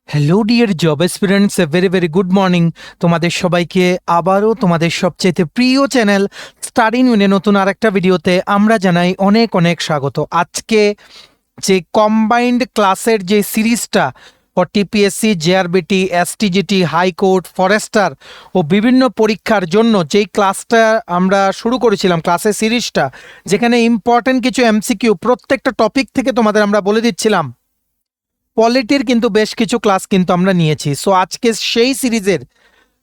Hello dear job aspirants, a very very good morning. তোমাদের সবাইকে আবারও তোমাদের সবচেয়ে প্রিয় চ্যানেল স্টাডি ইউনিয়নে নতুন আরেকটা ভিডিওতে আমরা জানাই অনেক অনেক স্বাগত। আজকে যে কম্বাইন্ড ক্লাসের যে সিরিজটা TPSC, JRBT, STGT, high court, forester ও বিভিন্ন পরীক্ষার জন্য যেই ক্লাসটা আমরা শুরু করেছিলাম, ক্লাসের সিরিজটা যেখানে ইম্পর্টেন্ট কিছু এমসিকিউ প্রত্যেকটা টপিক থেকে তোমাদের আমরা বলে দিচ্ছিলাম, পলিটির কিন্তু বেশ কিছু ক্লাস কিন্তু আমরা নিয়েছি। সো আজকে সেই সিরিজের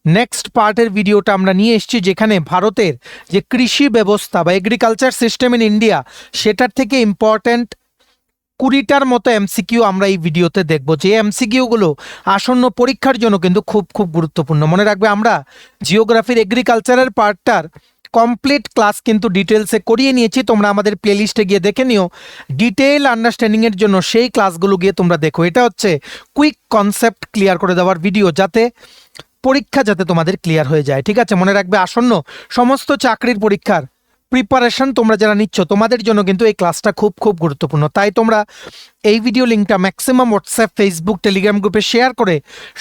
নেক্সট পার্টের ভিডিওটা আমরা নিয়ে এসেছি, যেখানে ভারতের যে কৃষি ব্যবস্থা বা এগ্রিকালচার সিস্টেম ইন ইন্ডিয়া সেটার থেকে ইম্পর্ট্যান্ট 20টার মতো এমসিকিউ আমরা এই ভিডিওতে দেখব, যে এমসিকিউগুলো আসন্ন পরীক্ষার জন্য কিন্তু খুব খুব গুরুত্বপূর্ণ। মনে রাখবে, আমরা জিওগ্রাফির এগ্রিকালচারের পার্টটার কমপ্লিট ক্লাস কিন্তু ডিটেলসে করিয়ে নিয়েছি। তোমরা আমাদের প্লেলিস্টে গিয়ে দেখে নিও ডিটেল আন্ডারস্ট্যান্ডিংয়ের জন্য, সেই ক্লাসগুলো গিয়ে তোমরা দেখো। এটা হচ্ছে কুইক কনসেপ্ট ক্লিয়ার করে দেওয়ার ভিডিও, যাতে পরীক্ষা যাতে তোমাদের ক্লিয়ার হয়ে যায়। ঠিক আছে, মনে রাখবে আসন্ন সমস্ত চাকরির পরীক্ষার প্রিপারেশন তোমরা যারা নিচ্ছ, তোমাদের জন্য কিন্তু এই ক্লাসটা খুব খুব গুরুত্বপূর্ণ। তাই তোমরা এই ভিডিও লিঙ্কটা ম্যাক্সিমাম হোয়াটসঅ্যাপ, ফেসবুক, টেলিগ্রাম গ্রুপে শেয়ার করে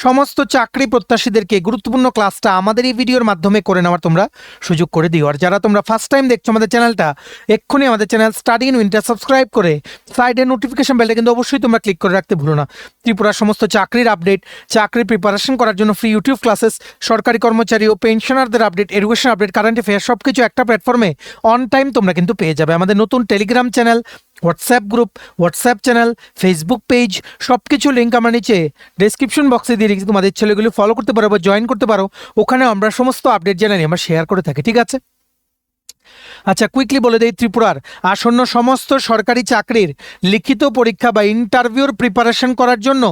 সমস্ত চাকরি প্রত্যাশীদেরকে গুরুত্বপূর্ণ ক্লাসটা আমাদের এই ভিডিওর মাধ্যমে করে নেওয়ার তোমরা সুযোগ করে দিও। আর যারা তোমরা ফার্স্ট টাইম দেখছো আমাদের চ্যানেলটা, এক্ষুনি আমাদের channel study in winter subscribe করে সাইডের নোটিফিকেশন বেলটা কিন্তু অবশ্যই তোমরা ক্লিক করে রাখতে ভুলো না। ত্রিপুরার সমস্ত চাকরির আপডেট, চাকরির প্রিপারেশন করার জন্য ফ্রি ইউটিউব ক্লাসেস, সরকারি কর্মচারী ও পেনশনারদের update, education update, current affair সব কিছু একটা প্ল্যাটফর্মে অন টাইম তোমরা কিন্তু পেয়ে যাবে। আমাদের নতুন Telegram channel, WhatsApp group, WhatsApp channel, Facebook page সব কিছু লিঙ্ক আমরা নিচে ডেসক্রিপশন বক্সে দিয়ে রেখেছি। তোমাদের ছেলেগুলো ফলো করতে পারো বা জয়েন করতে পারো, ওখানে আমরা সমস্ত আপডেট জানাই, আমরা শেয়ার করে থাকি। ঠিক আছে, আচ্ছা কুইকলি বলে দেই, ত্রিপুরার আসন্ন সমস্ত সরকারি চাকরির লিখিত পরীক্ষা বা ইন্টারভিউর প্রিপারেশন করার জন্য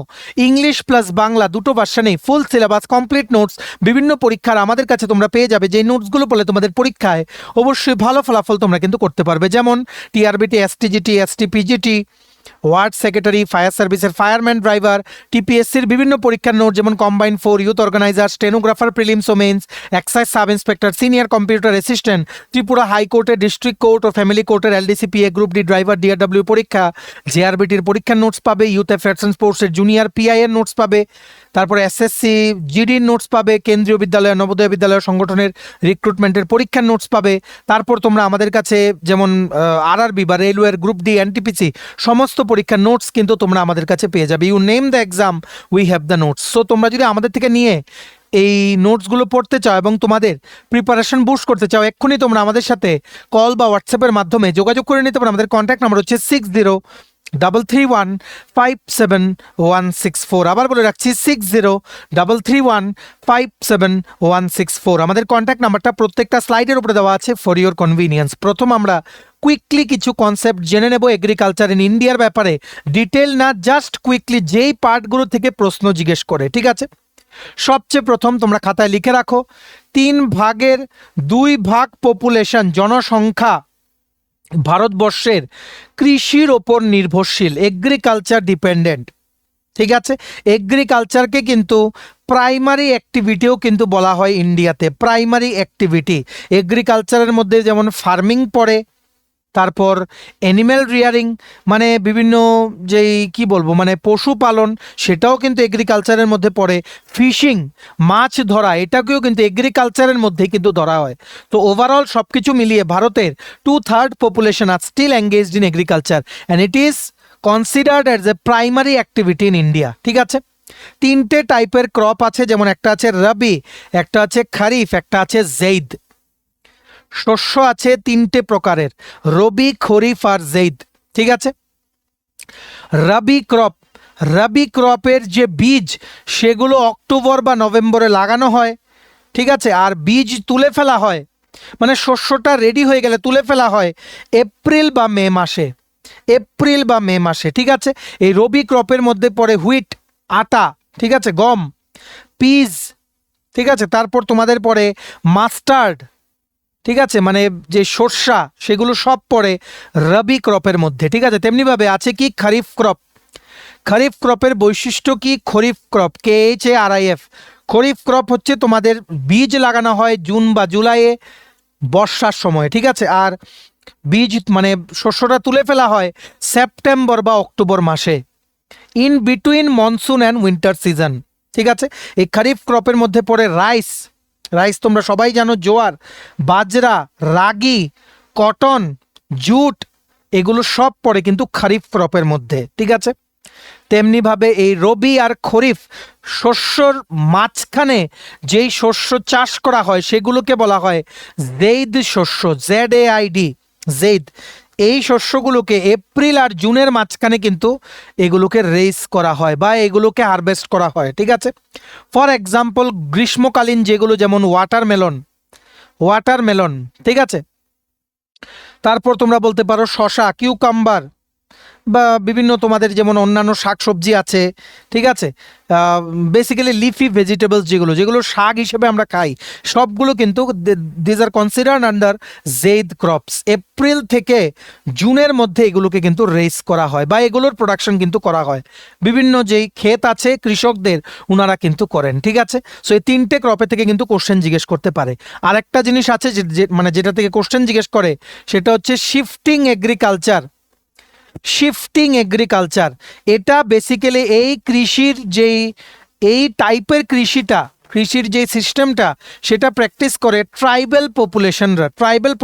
ইংলিশ প্লাস বাংলা দুটো ভার্সনেই ফুল সিলেবাস, কমপ্লিট নোটস, বিভিন্ন পরীক্ষার আমাদের কাছে তোমরা পেয়ে যাবে। যে নোটসগুলো পড়লে তোমাদের পরীক্ষায় অবশ্যই ভালো ফলাফল তোমরা কিন্তু করতে পারবে। যেমন TRBT, STGT, STPGT, ward secretary, fire সার্ভিসের ফায়ারম্যান, ড্রাইভার, টিপিএসসির বিভিন্ন পরীক্ষার নোট, যেমন combined 4, youth organiser, stenographer, prelims ও mains, excise sub inspector, senior computer assistant, Tripura হাইকোর্টের, ডিস্ট্রিক্ট কোর্ট ও ফ্যামিলি কোর্টের LDCPA, group D driver, DRW পরীক্ষা, জেআরবিটির পরীক্ষার নোটস পাবে, ইউথ অ্যাফেয়ার্স অ্যান্ড স্পোর্টসের জুনিয়র পিআই এর নোটস পাবে, তারপরে এসএসসি জিডির নোটস পাবে, কেন্দ্রীয় বিদ্যালয়, নবোদয় বিদ্যালয় সংগঠনের রিক্রুটমেন্টের পরীক্ষার নোটস পাবে। তারপর তোমরা আমাদের কাছে যেমন আরআরবি বা রেলওয়ের গ্রুপ ডি, এনটিপিসি সমস্ত পরীক্ষার নোটস কিন্তু তোমরা আমাদের কাছে পেয়ে যাবে। You name the exam, we have the notes. So তোমরা যদি আমাদের থেকে নিয়ে এই নোটসগুলো পড়তে চাও এবং তোমাদের প্রিপারেশন বুস্ট করতে চাও, এক্ষুনি তোমরা আমাদের সাথে কল বা হোয়াটসঅ্যাপের মাধ্যমে যোগাযোগ করে নিতে পারো। আমাদের কন্ট্যাক্ট নাম্বার হচ্ছে 6033157164। আবার বলে রাখছি 6033157164। আমাদের কন্ট্যাক্ট নাম্বারটা প্রত্যেকটা স্লাইডের উপরে দেওয়া আছে ফর ইওর কনভিনিয়েন্স। প্রথম আমরা কুইকলি কিছু কনসেপ্ট জেনে নেব এগ্রিকালচার ইন ইন্ডিয়ার ব্যাপারে, ডিটেল না, জাস্ট কুইকলি যেই পার্টগুলো থেকে প্রশ্ন জিজ্ঞেস করে। ঠিক আছে, সবচেয়ে প্রথম তোমরা খাতায় লিখে রাখো, 3/2 পপুলেশন, জনসংখ্যা ভারতবর্ষের কৃষির ওপর নির্ভরশীল, এগ্রিকালচার ডিপেন্ডেন্ট। ঠিক আছে, এগ্রিকালচারকে কিন্তু প্রাইমারি অ্যাক্টিভিটিও কিন্তু বলা হয় ইন্ডিয়াতে। প্রাইমারি অ্যাক্টিভিটি এগ্রিকালচারের মধ্যে যেমন ফার্মিং পড়ে, তারপর অ্যানিম্যাল রিয়ারিং মানে বিভিন্ন যেই কি বলবো মানে পশুপালন, সেটাও কিন্তু এগ্রিকালচারের মধ্যে পড়ে। ফিশিং, মাছ ধরা, এটাকেও কিন্তু এগ্রিকালচারের মধ্যেই কিন্তু ধরা হয়। তো ওভারঅল সব কিছু মিলিয়ে ভারতের 2/3 population are still engaged in agriculture and it is considered as a primary activity in India. ঠিক আছে, 3টে টাইপের ক্রপ আছে, যেমন একটা আছে রবি, একটা আছে খারিফ, একটা আছে জেইদ। শস্য আছে 3টে প্রকারের, রবি, খরিফ আর জেইদ। ঠিক আছে, রবি ক্রপের যে বীজ সেগুলো অক্টোবর বা নভেম্বরে লাগানো হয়। ঠিক আছে, আর বীজ তুলে ফেলা হয়, মানে শস্যটা রেডি হয়ে গেলে তুলে ফেলা হয় এপ্রিল বা মে মাসে। ঠিক আছে, এই রবি ক্রপের মধ্যে পড়ে হুইট, আটা, ঠিক আছে, গম, পিজ, ঠিক আছে, তারপর তোমাদের পড়ে মাস্টার্ড, ঠিক আছে, মানে যে সর্ষা, সেগুলো সব পড়ে রবি ক্রপের মধ্যে। ঠিক আছে, তেমনিভাবে আছে কি খরিফ ক্রপের বৈশিষ্ট্য কি, খরিফ ক্রপ, KHARIF, খরিফ ক্রপ হচ্ছে তোমাদের বীজ লাগানো হয় জুন বা জুলাইয়ে বর্ষার সময়। ঠিক আছে, আর বীজ মানে শস্যটা তুলে ফেলা হয় সেপ্টেম্বর বা অক্টোবর মাসে। In between monsoon and winter season. ঠিক আছে, এই খারিফ ক্রপের মধ্যে পড়ে রাইস, রাইস তোমরা সবাই জানো, জোয়ার, বাজরা, রাগি, কটন, জুট, এগুলো সব পড়ে কিন্তু খারিফ ক্রপের মধ্যে। ঠিক আছে, তেমনিভাবে এই রবি আর খরিফ শস্যর মাঝখানে যেই শস্য চাষ করা হয় সেগুলোকে বলা হয় জেইদ শস্য, ZAID, জেইদ। এই শস্যগুলোকে এপ্রিল আর জুনের মাঝখানে কিন্তু এগুলোকে রেইস করা হয় বা এগুলোকে হারভেস্ট করা হয়। ঠিক আছে, ফর এক্সাম্পল গ্রীষ্মকালীন যেগুলো, যেমন ওয়াটারমেলন, ঠিক আছে, তারপর তোমরা বলতে পারো শসা, কিউকাম্বার, বা বিভিন্ন তোমাদের যেমন অন্যান্য শাকসবজি আছে। ঠিক আছে, বেসিক্যালি লিফি ভেজিটেবলস যেগুলো শাক হিসেবে আমরা খাই, সবগুলো কিন্তু these are considered under zaid crops. এপ্রিল থেকে জুনের মধ্যে এগুলোকে কিন্তু রেইস করা হয় বা এগুলোর প্রোডাকশন কিন্তু করা হয়। বিভিন্ন যেই ক্ষেত আছে কৃষকদের, ওনারা কিন্তু করেন। ঠিক আছে, সো এই তিনটে ক্রপে থেকে কিন্তু কোশ্চেন জিজ্ঞেস করতে পারে। আর একটা জিনিস আছে মানে যেটা থেকে কোশ্চেন জিজ্ঞেস করে, সেটা হচ্ছে শিফটিং এগ্রিকালচার। শিফটিং এগ্রিকালচার, এটা বেসিক্যালি এই কৃষির যেই এই টাইপের কৃষির যে সিস্টেমটা, সেটা প্র্যাকটিস করে tribal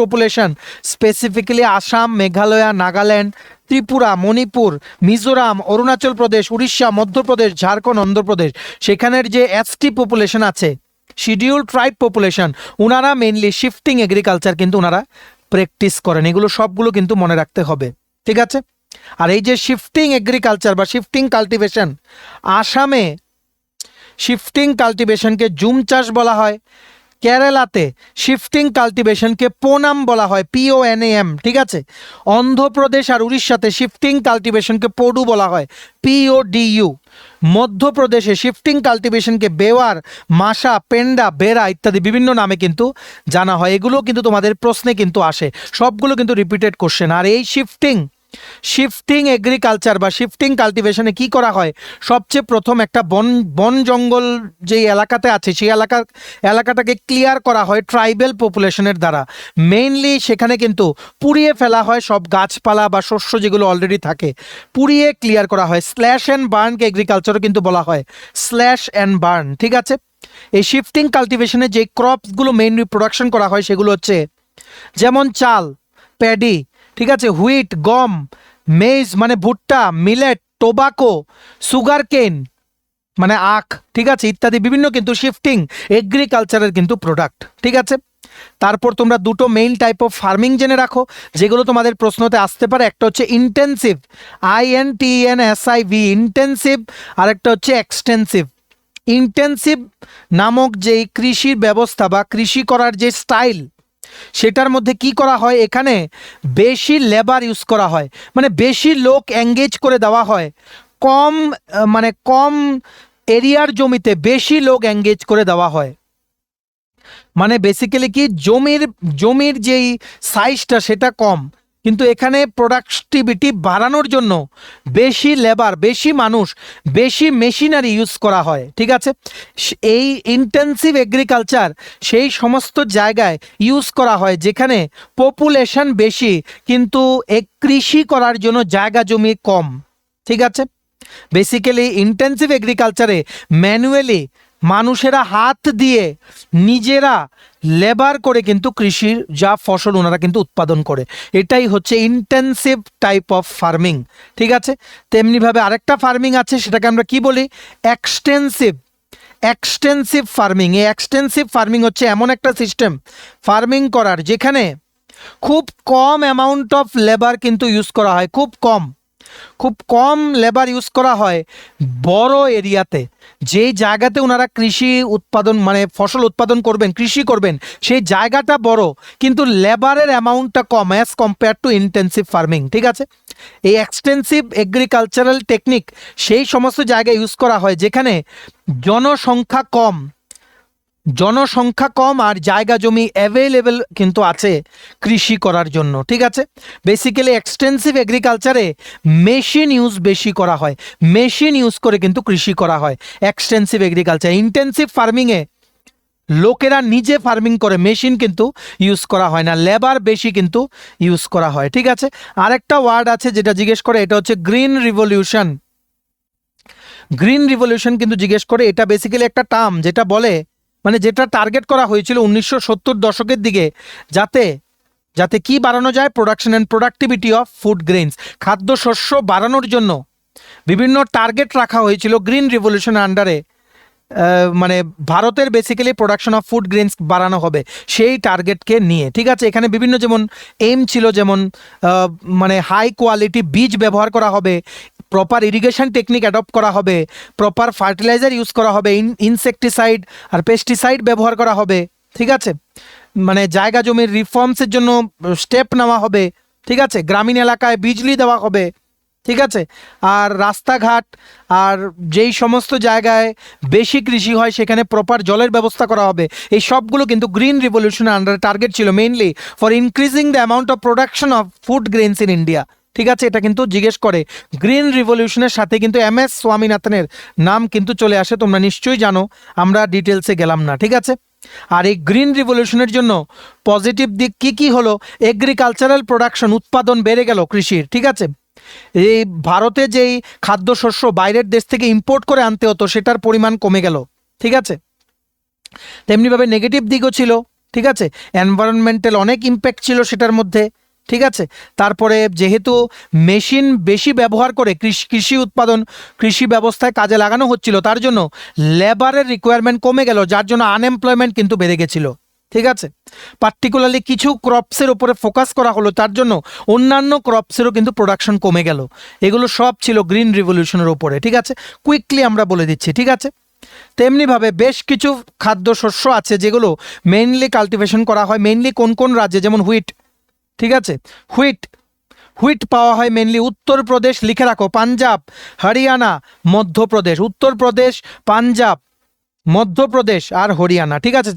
population, specifically Assam, Meghalaya, Nagaland, Tripura, Manipur, Mizoram, Arunachal Pradesh, Orissa, Madhya Pradesh, Jharkhand, Andhra Pradesh, সেখানের যে এসটি পপুলেশন আছে, শিডিউল ট্রাইব পপুলেশন, ওনারা মেইনলি শিফটিং এগ্রিকালচার কিন্তু ওনারা প্র্যাকটিস করেন। এগুলো সবগুলো কিন্তু মনে রাখতে হবে। ঠিক আছে, আর এই যে শিফটিং এগ্রিকালচার বা শিফটিং কাল্টিভেশন, আসামে শিফটিং কাল্টিভেশনকে জুম চাষ বলা হয়, কেরালাতে শিফটিং কাল্টিভেশনকে পোনাম বলা হয়, PONAM। ঠিক আছে, অন্ধ্রপ্রদেশ আর উড়িষ্যাতে শিফটিং কাল্টিভেশনকে পোডু বলা হয়, PODU। মধ্যপ্রদেশে শিফটিং কাল্টিভেশনকে বেওয়ার, মাসা, পেন্ডা, বেরা ইত্যাদি বিভিন্ন নামে কিন্তু জানা হয়। এগুলো কিন্তু তোমাদের প্রশ্নে কিন্তু আসে, সবগুলো কিন্তু রিপিটেড কোশ্চেন। আর এই শিফটিং এগ্রিকালচার বা শিফটিং কাল্টিভেশনে কি করা হয়, সবচেয়ে প্রথম একটা বন জঙ্গল যেই এলাকাতে আছে, সেই এলাকাটাকে ক্লিয়ার করা হয় ট্রাইবাল পপুলেশনের দ্বারা। মেইনলি সেখানে কিন্তু পুড়িয়ে ফেলা হয় সব গাছপালা বা শস্য যেগুলো অলরেডি থাকে, পুড়িয়ে ক্লিয়ার করা হয়। স্ল্যাশ অ্যান্ড বার্নকে এগ্রিকালচারও কিন্তু বলা হয় স্ল্যাশ অ্যান্ড বার্ন। ঠিক আছে, এই শিফটিং কাল্টিভেশনে যে ক্রপসগুলো মেইনলি প্রোডাকশন করা হয় সেগুলো হচ্ছে যেমন চাল, প্যাডি, ঠিক আছে, হুইট, গম, মেইজ মানে ভুট্টা, মিলেট, টোবাকো, সুগার কেন মানে আখ, ঠিক আছে, ইত্যাদি বিভিন্ন কিন্তু শিফটিং এগ্রিকালচারের কিন্তু প্রোডাক্ট। ঠিক আছে, তারপর তোমরা দুটো মেইন টাইপ অফ ফার্মিং জেনে রাখো যেগুলো তোমাদের প্রশ্নতে আসতে পারে। একটা হচ্ছে ইন্টেন্সিভ, INTENSIV, ইন্টেন্সিভ, আর একটা হচ্ছে এক্সটেন্সিভ। ইন্টেন্সিভ নামক যেই কৃষির ব্যবস্থা বা কৃষি করার যে স্টাইল, সেটার মধ্যে কি করা হয়, এখানে বেশি লেবার ইউজ করা হয়, মানে বেশি লোক এঙ্গেজ করে দেওয়া হয়, কম এরিয়ার জমিতে বেশি লোক এঙ্গেজ করে দেওয়া হয়। মানে বেসিক্যালি কি, জমির যেই সাইজটা সেটা কম, কিন্তু এখানে প্রোডাক্টিভিটি বাড়ানোর জন্য বেশি লেবার, বেশি মানুষ, বেশি মেশিনারি ইউজ করা হয়। ঠিক আছে, এই ইন্টেন্সিভ এগ্রিকালচার সেই সমস্ত জায়গায় ইউজ করা হয় যেখানে পপুলেশন বেশি কিন্তু কৃষি করার জন্য জায়গা জমি কম। ঠিক আছে, বেসিক্যালি ইন্টেন্সিভ এগ্রিকালচারে ম্যানুয়ালি মানুষেরা হাত দিয়ে নিজেরা লেবার করে কিন্তু কৃষির যা ফসল ওনারা কিন্তু উৎপাদন করে, এটাই হচ্ছে ইন্টেন্সিভ টাইপ অফ ফার্মিং। ঠিক আছে, তেমনিভাবে আরেকটা ফার্মিং আছে, সেটাকে আমরা কি বলি, এক্সটেন্সিভ ফার্মিং। এই এক্সটেন্সিভ ফার্মিং হচ্ছে এমন একটা সিস্টেম ফার্মিং করার যেখানে খুব কম অ্যামাউন্ট অফ লেবার কিন্তু ইউজ করা হয়, খুব কম লেবার ইউজ করা হয় বড় এরিয়াতে। যেই জায়গাতে ওনারা কৃষি উৎপাদন মানে ফসল উৎপাদন করবেন, কৃষি করবেন, সেই জায়গাটা বড় কিন্তু লেবারের অ্যামাউন্টটা কম as compare to intensive farming. ঠিক আছে, এই এক্সটেন্সিভ এগ্রিকালচারাল টেকনিক সেই সমস্ত জায়গায় ইউজ করা হয় যেখানে জনসংখ্যা কম আর জায়গা জমি অ্যাভেলেবেল কিন্তু আছে কৃষি করার জন্য। ঠিক আছে, বেসিক্যালি এক্সটেন্সিভ এগ্রিকালচারে মেশিন ইউজ বেশি করা হয়, মেশিন ইউজ করে কিন্তু কৃষি করা হয় এক্সটেন্সিভ এগ্রিকালচার। ইন্টেন্সিভ ফার্মিংয়ে লোকেরা নিজে ফার্মিং করে, মেশিন কিন্তু ইউজ করা হয় না, লেবার বেশি কিন্তু ইউজ করা হয়। ঠিক আছে, আরেকটা ওয়ার্ড আছে যেটা জিজ্ঞেস করে, এটা হচ্ছে গ্রিন রিভলিউশন। গ্রিন রিভলিউশন কিন্তু জিজ্ঞেস করে। এটা বেসিক্যালি একটা টার্ম যেটা বলে, মানে যেটা টার্গেট করা হয়েছিল 1970 দশকের দিকে, যাতে যাতে কি বাড়ানো যায়, production and productivity of food grains, খাদ্যশস্য বাড়ানোর জন্য বিভিন্ন টার্গেট রাখা হয়েছিল গ্রিন রিভলিউশনের আন্ডারে। মানে ভারতের basically production of food grains বাড়ানো হবে সেই টার্গেটকে নিয়ে, ঠিক আছে। এখানে বিভিন্ন যেমন এইম ছিল, যেমন মানে হাই কোয়ালিটি বীজ ব্যবহার করা হবে, প্রপার ইরিগেশন টেকনিক অ্যাডপ্ট করা হবে, প্রপার ফার্টিলাইজার ইউজ করা হবে, ইনসেকটিসাইড আর পেস্টিসাইড ব্যবহার করা হবে, ঠিক আছে। মানে জায়গা জমির রিফর্মসের জন্য স্টেপ নেওয়া হবে, ঠিক আছে। গ্রামীণ এলাকায় বিজলি দেওয়া হবে, ঠিক আছে। আর রাস্তাঘাট আর যেই সমস্ত জায়গায় বেশি কৃষি হয় সেখানে প্রপার জলের ব্যবস্থা করা হবে। এই সবগুলো কিন্তু গ্রিন রিভলিউশনের আন্ডারে টার্গেট ছিল, mainly for increasing the amount of production of food grains in India, ঠিক আছে। এটা কিন্তু জিজ্ঞেস করে। গ্রিন রিভলিউশনের সাথে কিন্তু MS স্বামীনাথনের নাম কিন্তু চলে আসে, তোমরা নিশ্চয়ই জানো, আমরা ডিটেলসে গেলাম না, ঠিক আছে। আর এই গ্রিন রিভলিউশনের জন্য পজিটিভ দিক কি কি হলো, এগ্রিকালচারাল প্রোডাকশন, উৎপাদন বেড়ে গেল কৃষির, ঠিক আছে। এই ভারতে যেই খাদ্যশস্য বাইরের দেশ থেকে ইম্পোর্ট করে আনতে হতো সেটার পরিমাণ কমে গেল, ঠিক আছে। তেমনিভাবে নেগেটিভ দিকও ছিল, ঠিক আছে। এনভায়রনমেন্টাল অনেক ইম্প্যাক্ট ছিল সেটার মধ্যে, ঠিক আছে। তারপরে যেহেতু মেশিন বেশি ব্যবহার করে কৃষি উৎপাদন, কৃষি ব্যবস্থায় কাজে লাগানো হচ্ছিল, তার জন্য লেবারের রিকোয়ারমেন্ট কমে গেল, যার জন্য আনএমপ্লয়মেন্ট কিন্তু বেড়ে গেছিল, ঠিক আছে। পার্টিকুলারলি কিছু ক্রপসের উপরে ফোকাস করা হলো, তার জন্য অন্যান্য ক্রপসেরও কিন্তু প্রোডাকশন কমে গেল। এগুলো সব ছিল গ্রিন রিভলিউশনের উপরে, ঠিক আছে। কুইকলি আমরা বলে দিচ্ছি, ঠিক আছে। তেমনিভাবে বেশ কিছু খাদ্যশস্য আছে যেগুলো মেইনলি কাল্টিভেশন করা হয়, মেইনলি কোন কোন রাজ্যে, যেমন হুইট, ঠিক আছে। হুইট পাওয়া হয় মেনলি উত্তরপ্রদেশ, লিখে রাখো, পাঞ্জাব, হরিয়ানা, মধ্যপ্রদেশ, উত্তরপ্রদেশ, পাঞ্জাব, মধ্যপ্রদেশ আর হরিয়ানা, ঠিক আছে।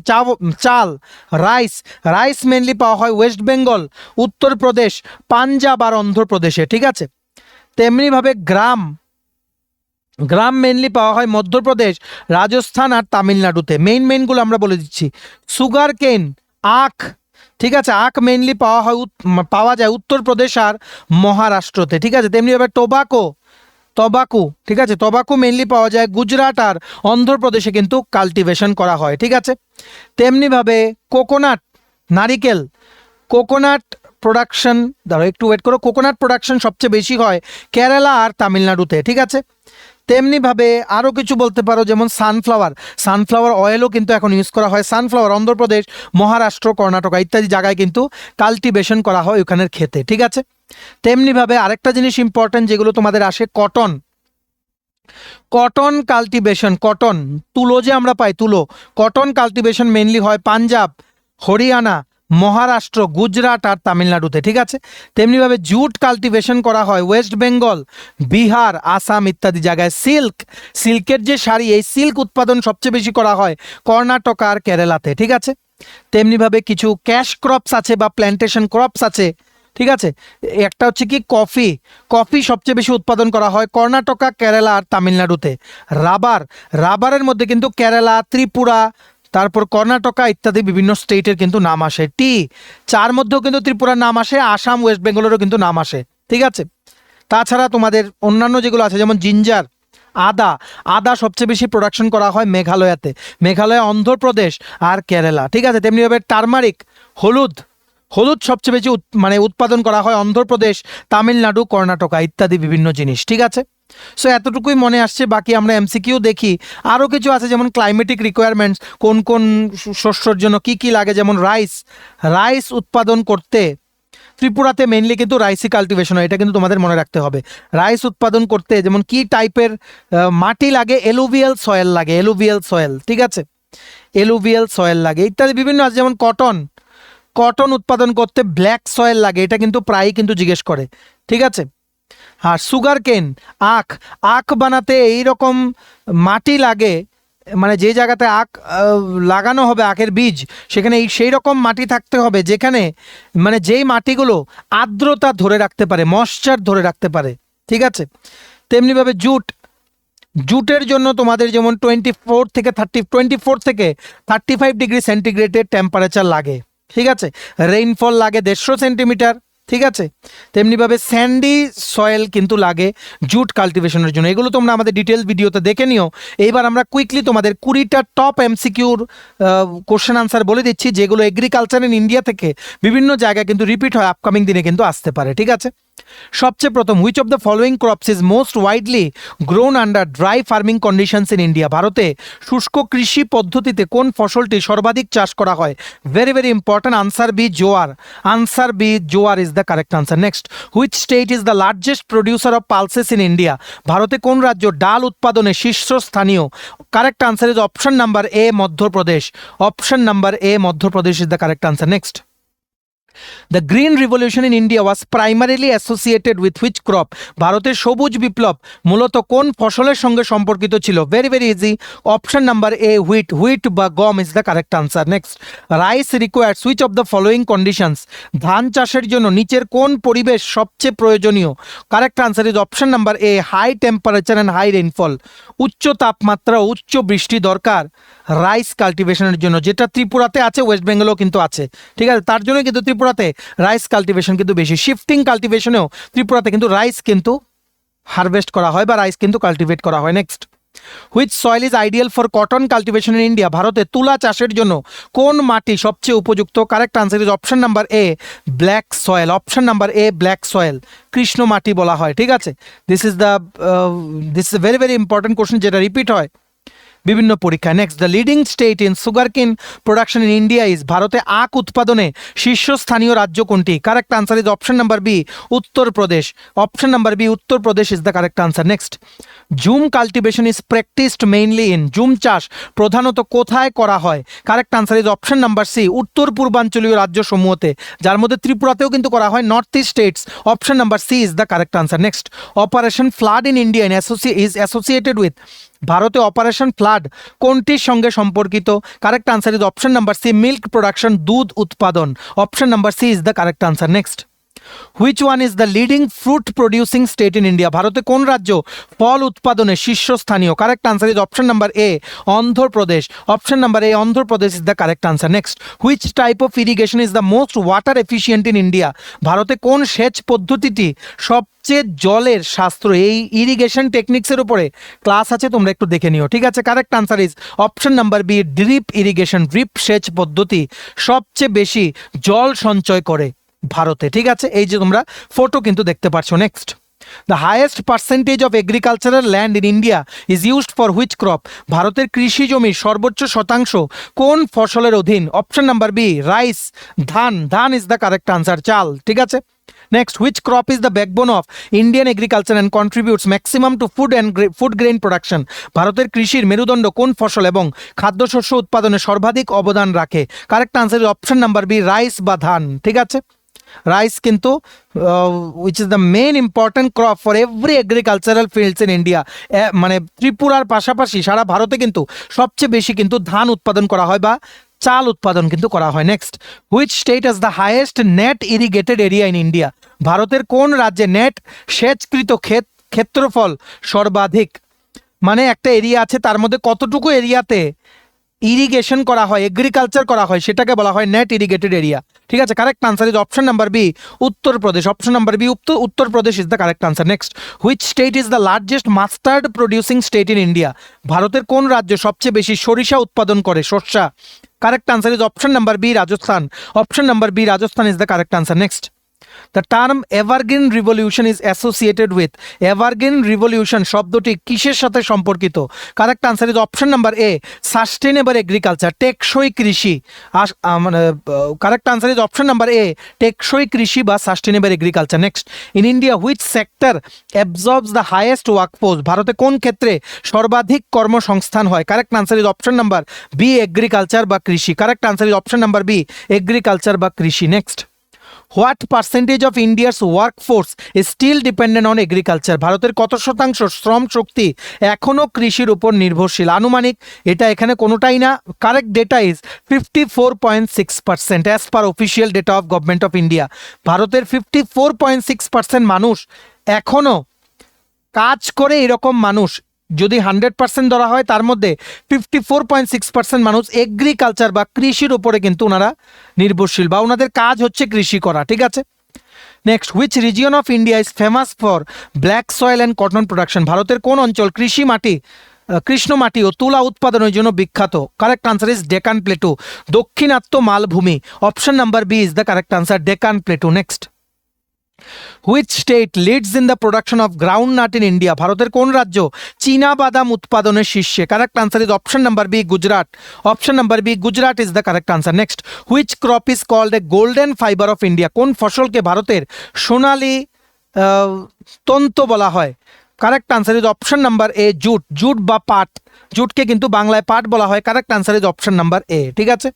চাল, রাইস মেনলি পাওয়া হয় ওয়েস্ট বেঙ্গল, উত্তরপ্রদেশ, পাঞ্জাব আর অন্ধ্রপ্রদেশে, ঠিক আছে। তেমনিভাবে গ্রাম মেনলি পাওয়া হয় মধ্যপ্রদেশ, রাজস্থান আর তামিলনাড়ুতে। মেইনগুলো আমরা বলে দিচ্ছি। সুগার কেন, আখ, ঠিক আছে। আখ মেইনলি পাওয়া যায় উত্তরপ্রদেশ আর মহারাষ্ট্রতে, ঠিক আছে। তেমনিভাবে তবাকু, ঠিক আছে। তবাকু মেইনলি পাওয়া যায় গুজরাট আর অন্ধ্রপ্রদেশে কিন্তু কাল্টিভেশন করা হয়, ঠিক আছে। তেমনিভাবে নারিকেল, কোকোনাট প্রোডাকশন, ধরো একটু ওয়েট করো, কোকোনাট প্রোডাকশন সবচেয়ে বেশি হয় কেরালা আর তামিলনাড়ুতে, ঠিক আছে। তেমনিভাবে আরও কিছু বলতে পারো, যেমন সানফ্লাওয়ার অয়েলও কিন্তু এখন ইউজ করা হয়। সানফ্লাওয়ার অন্ধ্রপ্রদেশ, মহারাষ্ট্র, কর্ণাটক ইত্যাদি জায়গায় কিন্তু কাল্টিভেশন করা হয় ওখানের ক্ষেতে, ঠিক আছে। তেমনিভাবে আরেকটা জিনিস ইম্পর্টেন্ট যেগুলো তোমাদের আসে, কটন কাল্টিভেশন, তুলো যে আমরা পাই, কটন কাল্টিভেশন মেনলি হয় পাঞ্জাব, হরিয়ানা, মহারাষ্ট্র, গুজরাট আর তামিলনাড়ুতে, ঠিক আছে। তেমনিভাবে জুট কাল্টিভেশন করা হয় ওয়েস্ট বেঙ্গল, বিহার, আসাম ইত্যাদি জায়গায়। সিল্কের যে শাড়ি, এই সিল্ক উৎপাদন সবচেয়ে বেশি করা হয় কর্ণাটক আর কেরালাতে, ঠিক আছে। তেমনিভাবে কিছু ক্যাশ ক্রপস আছে বা প্ল্যান্টেশন ক্রপস আছে, ঠিক আছে। একটা হচ্ছে কি কফি সবচেয়ে বেশি উৎপাদন করা হয় কর্ণাটকা, কেরালা আর তামিলনাড়ুতে। রাবারের মধ্যে কিন্তু কেরালা, ত্রিপুরা, তারপর কর্ণাটকা ইত্যাদি বিভিন্ন স্টেটের কিন্তু নাম আসে। চার মধ্যেও কিন্তু ত্রিপুরার নাম আসে, আসাম, ওয়েস্ট বেঙ্গলেরও কিন্তু নাম আসে, ঠিক আছে। তাছাড়া তোমাদের অন্যান্য যেগুলো আছে, যেমন জিঞ্জার, আদা সবচেয়ে বেশি প্রোডাকশন করা হয় মেঘালয়, অন্ধ্রপ্রদেশ আর কেরালা, ঠিক আছে। তেমনিভাবে টারমারিক, হলুদ সবচেয়ে বেশি উৎপাদন করা হয় অন্ধ্রপ্রদেশ, তামিলনাড়ু, কর্ণাটকা ইত্যাদি বিভিন্ন জিনিস, ঠিক আছে। সো এতটুকুই মনে আসছে, বাকি আমরা MCQ দেখি। আরও কিছু আছে, যেমন ক্লাইমেটিক রিকোয়ারমেন্টস, কোন কোন শস্যর জন্য কি কি লাগে, যেমন রাইস উৎপাদন করতে ত্রিপুরাতে মেইনলি কিন্তু রাইসই কাল্টিভেশন হয়, এটা কিন্তু তোমাদের মনে রাখতে হবে। রাইস উৎপাদন করতে যেমন কি টাইপের মাটি লাগে, এলুভিয়াল সয়েল, ঠিক আছে। এলুভিয়াল সয়েল লাগে ইত্যাদি বিভিন্ন আছে। যেমন কটন উৎপাদন করতে ব্ল্যাক সয়েল লাগে, এটা কিন্তু প্রায়ই কিন্তু জিজ্ঞেস করে, ঠিক আছে। আর সুগার কেন, আখ বানাতে এইরকম মাটি লাগে, মানে যে জায়গাতে আখ লাগানো হবে, আখের বীজ, সেখানে সেই রকম মাটি থাকতে হবে যেখানে মানে যেই মাটিগুলো আর্দ্রতা ধরে রাখতে পারে, ময়েশ্চার ধরে রাখতে পারে, ঠিক আছে। তেমনিভাবে জুটের জন্য তোমাদের যেমন 24 থেকে 35 ডিগ্রি সেন্টিগ্রেডের টেম্পারেচার লাগে, ঠিক আছে। রেইনফল লাগে 150 সেন্টিমিটার, ঠিক আছে। তেমনিভাবে স্যান্ডি সয়েল কিন্তু লাগে জুট কাল্টিভেশনের জন্য। এগুলো তোমরা আমাদের ডিটেলস ভিডিওতে দেখে নিও। এইবার আমরা কুইকলি তোমাদের 20টা টপ এমসিকিউর কোশ্চেন আনসার বলে দিচ্ছি, যেগুলো এগ্রিকালচার ইন ইন্ডিয়া থেকে বিভিন্ন জায়গায় কিন্তু রিপিট হয়, আপকামিং দিনে কিন্তু আসতে পারে। ঠিক আছে। সবচেয়ে প্রথম, which of the following crops is most widely grown under dry farming conditions in India? ভারতে শুষ্ক কৃষি পদ্ধতিতে কোন ফসলটি সর্বাধিক চাষ করা হয়? Very very important. Answer B jowar. Answer B jowar is the correct answer. Next, which state is the largest producer of pulses in India? ভারতে কোন রাজ্য ডাল উৎপাদনে শীর্ষস্থানীয়? Correct answer is option number A, Madhya Pradesh. Option number A, Madhya Pradesh is the correct answer. Next, the green revolution in India was primarily associated with which crop? ভারতের সবুজ বিপ্লব মূলত কোন ফসলের সঙ্গে সম্পর্কিত ছিল? Very very easy. Option number A, wheat. Wheat বা গম is the correct answer. Next, rice requires which of the following conditions? ধান চাষের জন্য নিচের কোন পরিবেশ সবচেয়ে প্রয়োজনীয়? Correct answer is option number A, high temperature and high rainfall. উচ্চ তাপমাত্রা ও উচ্চ বৃষ্টি দরকার রাইস কাল্টিভেশনের জন্য, যেটা ত্রিপুরাতে আছে, ওয়েস্ট বেঙ্গলেও কিন্তু আছে। ঠিক আছে, তার জন্য কিন্তু ত্রিপুরাতে রাইস কাল্টিভেশন কিন্তু বেশি। শিফটিং কাল্টিভেশনেও ত্রিপুরাতে কিন্তু রাইস কিন্তু হারভেস্ট করা হয় বা রাইস কিন্তু কাল্টিভেট করা হয়। Next, which soil is ideal for cotton cultivation in India? ভারতে তুলা চাষের জন্য কোন মাটি সবচেয়ে উপযুক্ত? Correct answer is option number A, black soil. Option number A, black soil. Krishna মাটি বলা হয়। ঠিক আছে, this is very very important question, যেটা রিপিট হয় বিভিন্ন পরীক্ষায়। Next, the leading state in sugarcane production in India is? ভারতে আখ উৎপাদনে শীর্ষস্থানীয় রাজ্য কোনটি? Correct answer is option number B, Uttar Pradesh. Option number B, Uttar Pradesh is the correct answer. Next, jhum cultivation is practised mainly in? Jhum চাষ প্রধানত কোথায় করা হয়? Correct answer is option number C, উত্তর পূর্বাঞ্চলীয় রাজ্য সমূহতে, যার মধ্যে ত্রিপুরাতেও কিন্তু করা হয়, north east states. Option number C is the correct answer. Next, Operation Flood in India is associated with? ভারতে অপারেশন ফ্লাড কোনটির সঙ্গে সম্পর্কিত? Correct answer is option number C, milk production, দুধ উৎপাদন। Option number C is the correct answer. Next, which one is the leading fruit producing state in India? ভারতে কোন রাজ্য ফল উৎপাদনে শীর্ষস্থানীয়? Correct answer is option number A, Andhra Pradesh. Option number A, Andhra Pradesh is the correct answer. Next, which type of irrigation is the most water efficient in India? ভারতে কোন সেচ পদ্ধতিটি সবচেয়ে জলের সাশ্রয়ী? এই ইরিগেশন টেকনিক্সের উপরে ক্লাস আছে, তোমরা একটু দেখে নিও। ঠিক আছে, correct answer is option number B, drip irrigation. Drip সেচ পদ্ধতি সবচেয়ে বেশি জল সঞ্চয় করে ভারতে। ঠিক আছে, এই যে তোমরা ফটো কিন্তু দেখতে পাচ্ছ। Next, the highest percentage of agricultural land in India is used for which crop? ভারতের কৃষি জমির সর্বোচ্চ শতাংশ কোন ফসলের অধীন? Option number B, rice. ধান। ধান ইজ দ্য কারেক্ট আনসার, চাল। ঠিক আছে। Next, which crop is the backbone of Indian agriculture and contributes maximum to food grain production? ভারতের কৃষির মেরুদণ্ড কোন ফসল এবং খাদ্যশস্য উৎপাদনে সর্বাধিক অবদান রাখে? Correct answer is option number B, rice বা ধান। ঠিক আছে, রাইস কিন্তু which is the main important crop for every agricultural fields in India. মানে ত্রিপুরার পাশাপাশি সারা ভারতে কিন্তু সবচেয়ে বেশি কিন্তু ধান উৎপাদন করা হয় বা চাল উৎপাদন কিন্তু করা হয়। Next, which state has the highest net irrigated area in India? ভারতের কোন রাজ্যে নেট সেচকৃত ক্ষেত্রফল সর্বাধিক? মানে একটা এরিয়া আছে, তার মধ্যে কতটুকু এরিয়াতে ইরিগেশন করা হয়, এগ্রিকালচার করা হয়, সেটাকে বলা হয় নেট ইরিগেটেড এরিয়া। ঠিক আছে, correct answer is option number B, Uttar Pradesh. Option number B, Uttar Pradesh is the correct answer. Next, which state is the largest mustard producing state in India? ভারতের কোন রাজ্য সবচেয়ে বেশি সরিষা উৎপাদন করে, সরষা? Correct answer is option number B, Rajasthan. Option number B, Rajasthan is the correct answer. Next, the term evergreen revolution is associated with? Evergreen revolution শব্দটি কিসের সাথে সম্পর্কিত? Correct answer is option number A, sustainable agriculture, টেকসই কৃষি। মানে correct answer is option number A, টেকসই কৃষি বা sustainable agriculture. Next, in India which sector absorbs the highest workforce? ভারতে কোন ক্ষেত্রে সর্বাধিক কর্মসংস্থান হয়? Correct answer is option number B, agriculture বা কৃষি। Correct answer is option number B, agriculture বা কৃষি। Next, what percentage of India's workforce is still dependent on agriculture? ভারতের কত শতাংশ শ্রম শক্তি এখনও কৃষির উপর নির্ভরশীল? আনুমানিক, এটা এখানে কোনোটাই না। Correct data is 54.6% as per official data of government of India. ভারতের 54.6% মানুষ এখনও কাজ করে। এরকম মানুষ যদি 100% ধরা হয়, তার মধ্যে 54.6% মানুষ এগ্রিকালচার বা কৃষির উপরে কিন্তু ওনারা নির্ভরশীল বা ওনাদের কাজ হচ্ছে কৃষি করা। ঠিক আছে, next, which region of India is famous for black soil and cotton production? ভারতের কোন অঞ্চল কৃষ্ণ মাটি ও তুলা উৎপাদনের জন্য বিখ্যাত? Correct answer is Deccan plateau, দক্ষিণাত্য মালভূমি। Option number B is the correct answer, Deccan plateau. Next, which state leads in the production of groundnut in India? ভারতের কোন রাজ্য চীনা বাদাম উৎপাদনের শীর্ষে? Correct answer is option number B, Gujarat. Option number B, Gujarat is the correct answer. Next, which crop is called a golden fibre of India? কোন ফসলকে ভারতের সোনালী তন্ত বলা হয়? Correct answer is option number A, jute. Jute বা পাট, জুটকে কিন্তু বাংলায় পাট বলা হয়। Correct answer is option number এ। ঠিক আছে,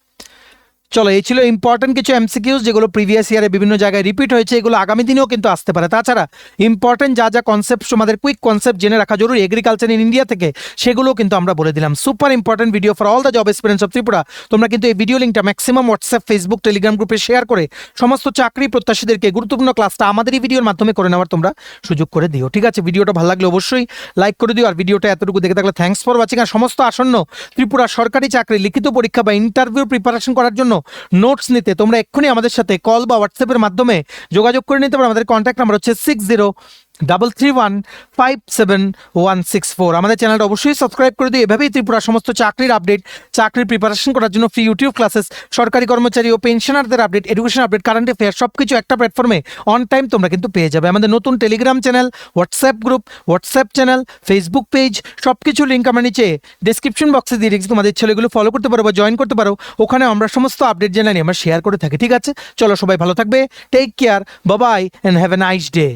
চলো, এই ছিল ইম্পর্টেন্ট কিছু এমসিকিউজ যেগুলো প্রিভিয়াস ইয়ারে বিভিন্ন জায়গায় রিপিট হয়েছে, এগুলো আগামী দিনেও কিন্তু আসতে পারে। তাছাড়া ইম্পর্টেন্ট যা যা কনসেপ্ট, তোমাদের কুইক কনসেপ্ট জেনে রাখা জরুরি এগ্রিকালচার ইন ইন্ডিয়া থেকে, সেগুলো কিন্তু আমরা বলে দিলাম। Super important video for all the job experience of Tripura. তোমরা কিন্তু এই ভিডিও লিঙ্কটা ম্যাক্সিমাম হোয়াটসঅ্যাপ, ফেসবুক, টেলিগ্রাম গ্রুপে শেয়ার করে সমস্ত চাকরি প্রত্যাশীদেরকে গুরুত্বপূর্ণ ক্লাসটা আমাদের এই ভিডিওর মাধ্যমে করে নেওয়ার তোমরা সুযোগ করে দিও। ঠিক আছে, ভিডিওটা ভালো লাগলে অবশ্যই লাইক করে দিও। আর ভিডিওটা এতটুকু দেখে থাকলে থ্যাঙ্কস ফর ওয়াচিং। আর সমস্ত আসন্ন ত্রিপুরা সরকারি চাকরি লিখিত পরীক্ষা বা ইন্টারভিউ প্রিপারেশন করার জন্য নোটস নিতে তোমরা এক্ষুনি আমাদের সাথে কল বা হোয়াটসঅ্যাপের মাধ্যমে যোগাযোগ করে নিতে পারো। আমাদের কন্ট্যাক্ট নাম্বার হচ্ছে 6033157164। আমাদের চ্যানেলটা অবশ্যই সাবস্ক্রাইব করে দিও। এভাবেই ত্রিপুরা সমস্ত চাকরির আপডেট, চাকরির প্রিপারেশন করার জন্য ফ্রি ইউটিউব ক্লাসেস, সরকারি কর্মচারী ও পেনশনারদের update, education update, current affair সব কিছু একটা প্ল্যাটফর্মে অন টাইম তোমরা কিন্তু পেয়ে যাবে। আমাদের নতুন Telegram channel, WhatsApp group, WhatsApp channel, Facebook page, সব কিছু লিঙ্ক আমরা নিচে ডিসক্রিপশন বক্সে দিয়ে রেখেছি। তোমাদের ছেলেগুলো ফলো করতে পারো বা জয়েন করতে পারো, ওখানে আমরা সমস্ত আপডেট জেনে নিয়ে আমরা শেয়ার করে থাকি। ঠিক আছে, চলো, সবাই ভালো থাকবে, take care, bye bye and have a nice day.